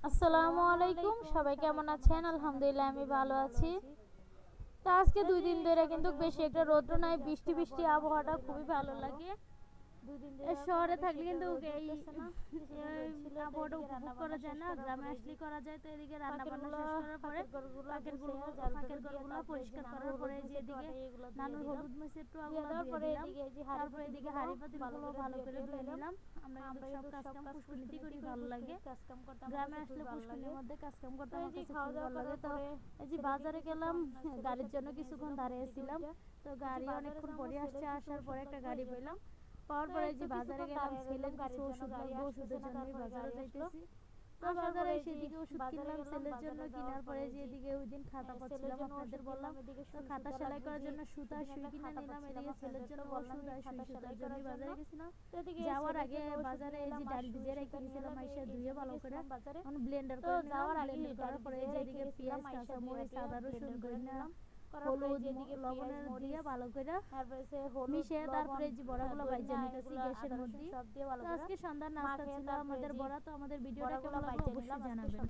আসসালামু আলাইকুম, সবাই কেমন আছেন? আলহামদুলিল্লাহ আমি ভালো আছি। তো আজকে 2 দিন ধরে কিন্তু বেশি একটা রৌদ্র নাই, বৃষ্টি বৃষ্টি আবহাওয়াটা খুবই ভালো লাগে। শহরে থাকলে কিন্তু এই আবহাওয়াটা উপভোগ করা যায় না, গ্রামে আসলে করা যায়। তো এদিকে রান্না বান্না শেষ করার পরে ফাঁকের ঘরগুলো পরিষ্কার করার পরে যে এদিকে নানুর হলুদ মরিচের টোয়াগুলো ধুয়ে দিলাম। তারপরে এদিকে হাঁড়ি পাতিলগুলো ভালো করে ধুয়ে নিলাম। আমরা কিন্তু সব কাজকাম পুষ্কুনিতেই করি, ভালো লাগে। গ্রামে আসলে পুষ্কুনির মধ্যে কাজকাম করতে আমার কাছে খুব ভালো লাগে। তো এই যে বাজারে গেলাম, গাড়ির জন্য কিছুক্ষণ দাঁড়িয়েছিলাম। তো গাড়ি অনেকক্ষণ পরে আসছে, আসার পরে একটা গাড়ি পেলাম। পাওয়ার পরে যে বাজারে গেলাম, ছেলের কিছু ওষুধ লাগবে, ওষুধের জন্য বাজারে যাইতেছি। তো বাজারে সেদিকে ওষুধ কিনলাম ছেলের জন্য। কেনার পরে যে এদিকে ওই দিন খাতা পাচ্ছিলাম, আপনাদের বললাম। তো খাতা সেলাই করার জন্য সুতা সুই কিনে নিলাম। এদিকে ছেলের জন্য ওষুধ আর সুই সুতার জন্য বাজারে গেছিলাম। যাওয়ার আগে বাজারে এই যে ডাল ভিজিয়ে রেখে দিয়েছিলাম, আইসা ধুয়ে ভালো করে ব্লেন্ডার করে নিলাম। ব্লেন্ডার করার পরে যে এদিকে পেঁয়াজ, কাঁচামরিচ, আদা, রসুন করে নিলাম। হলুদ লবণের দিয়ে ভালো করে মিশিয়ে তারপরে যে বড়াগুলো ভাইজা নিতেছি গ্যাসের মধ্যে। আজকে সন্ধ্যার নাস্তা ছিল আমাদের বড়া। তো আমাদের ভিডিওটা কেমন লাগলো অবশ্যই জানাবেন।